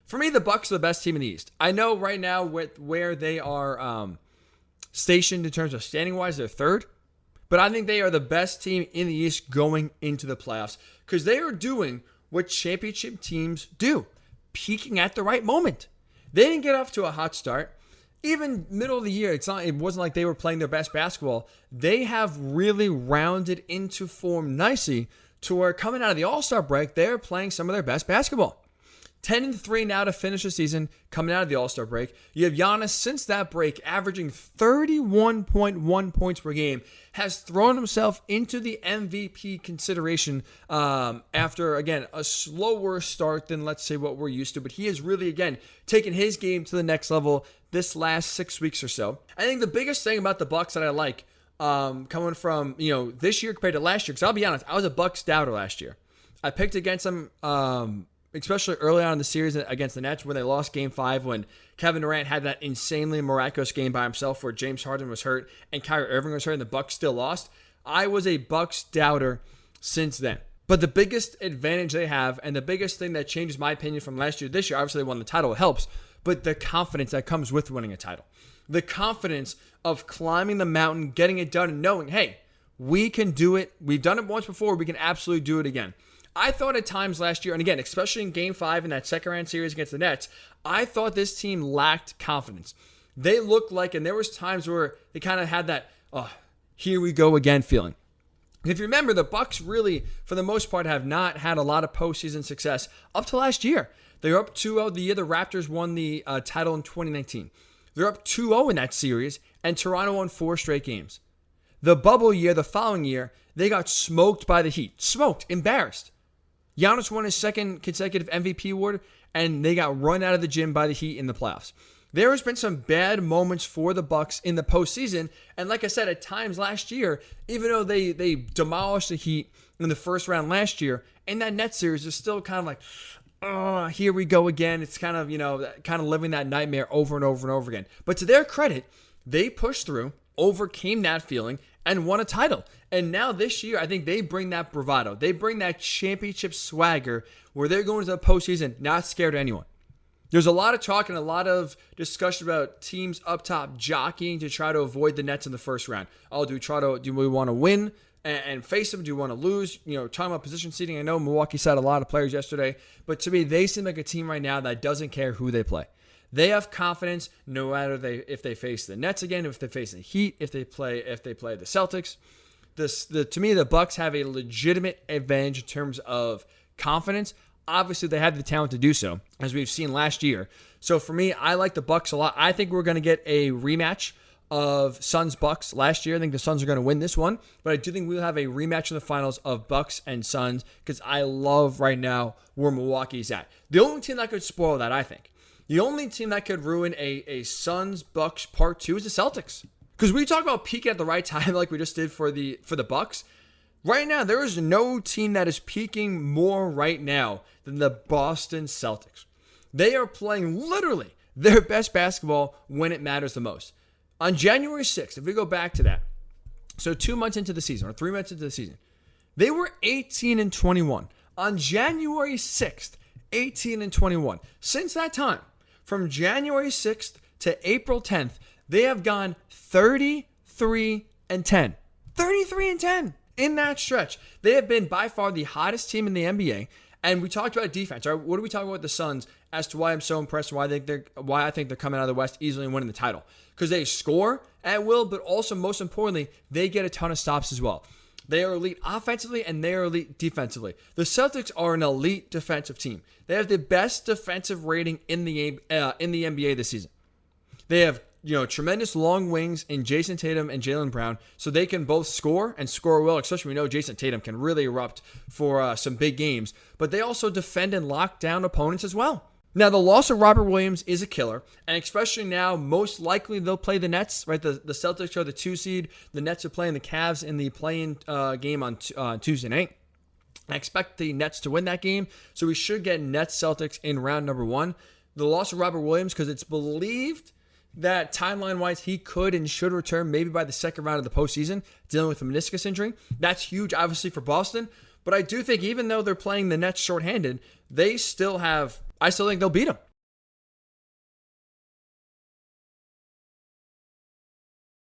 For me, the Bucks are the best team in the East. I know right now with where they are stationed in terms of standing-wise, they're third. But I think they are the best team in the East going into the playoffs because they are doing what championship teams do, peaking at the right moment. They didn't get off to a hot start. Even middle of the year, it wasn't like they were playing their best basketball. They have really rounded into form nicely to where coming out of the All-Star break, they're playing some of their best basketball. 10-3 now to finish the season coming out of the All-Star break. You have Giannis since that break averaging 31.1 points per game, has thrown himself into the MVP consideration after, again, a slower start than, let's say, what we're used to. But he has really, again, taken his game to the next level this last 6 weeks or so. I think the biggest thing about the Bucks that I like coming from, this year compared to last year, because I'll be honest, I was a Bucks doubter last year. I picked against them especially early on in the series against the Nets when they lost Game 5 when Kevin Durant had that insanely miraculous game by himself where James Harden was hurt and Kyrie Irving was hurt and the Bucks still lost. I was a Bucks doubter since then. But the biggest advantage they have and the biggest thing that changes my opinion from last year to this year, obviously they won the title, it helps, but the confidence that comes with winning a title. The confidence of climbing the mountain, getting it done, and knowing, hey, we can do it. We've done it once before. We can absolutely do it again. I thought at times last year, and again, especially in Game 5 in that second round series against the Nets, I thought this team lacked confidence. They looked like, and there was times where they kind of had that, here we go again feeling. If you remember, the Bucks really, for the most part, have not had a lot of postseason success up to last year. They were up 2-0 the year the Raptors won the title in 2019. They're up 2-0 in that series, and Toronto won 4 straight games. The bubble year, the following year, they got smoked by the Heat. Smoked, embarrassed. Giannis won his second consecutive MVP award, and they got run out of the gym by the Heat in the playoffs. There has been some bad moments for the Bucks in the postseason, and like I said, at times last year, even though they demolished the Heat in the first round last year, in that Nets series, it's still kind of like, here we go again. It's kind of, kind of living that nightmare over and over and over again. But to their credit, they pushed through, overcame that feeling, and won a title. And now this year, I think they bring that bravado. They bring that championship swagger where they're going to the postseason not scared of anyone. There's a lot of talk and a lot of discussion about teams up top jockeying to try to avoid the Nets in the first round. Do we want to win and face them? Do we want to lose? Talking about position seeding, I know Milwaukee said a lot of players yesterday, but to me, they seem like a team right now that doesn't care who they play. They have confidence no matter if they face the Nets again, if they face the Heat, if they play the Celtics. To me, the Bucks have a legitimate advantage in terms of confidence. Obviously, they have the talent to do so, as we've seen last year. So for me, I like the Bucks a lot. I think we're going to get a rematch of Suns-Bucks last year. I think the Suns are going to win this one, but I do think we'll have a rematch in the finals of Bucks and Suns because I love right now where Milwaukee's at. The only team that could spoil that, I think, the only team that could ruin a Suns-Bucks Part 2 is the Celtics. Because we talk about peaking at the right time like we just did for the Bucks. Right now, there is no team that is peaking more right now than the Boston Celtics. They are playing literally their best basketball when it matters the most. On January 6th, if we go back to that, so 2 months into the season, or 3 months into the season, they were 18-21. On January 6th, 18-21. Since that time, from January 6th to April 10th, they have gone 33-10. 33-10 in that stretch. They have been by far the hottest team in the NBA. And we talked about defense. Right? What are we talking about with the Suns as to why I'm so impressed and why I think they're coming out of the West easily and winning the title? Because they score at will, but also, most importantly, they get a ton of stops as well. They are elite offensively and they are elite defensively. The Celtics are an elite defensive team. They have the best defensive rating in the NBA this season. They have tremendous long wings in Jason Tatum and Jaylen Brown, so they can both score and score well, especially when we know Jason Tatum can really erupt for some big games. But they also defend and lock down opponents as well. Now, the loss of Robert Williams is a killer, and especially now, most likely they'll play the Nets, right? The Celtics are the 2 seed. The Nets are playing the Cavs in the play-in game on Tuesday night. I expect the Nets to win that game, so we should get Nets-Celtics in round number 1. The loss of Robert Williams, because it's believed that timeline-wise he could and should return maybe by the second round of the postseason, dealing with a meniscus injury. That's huge, obviously, for Boston. But I do think even though they're playing the Nets shorthanded, I still think they'll beat them.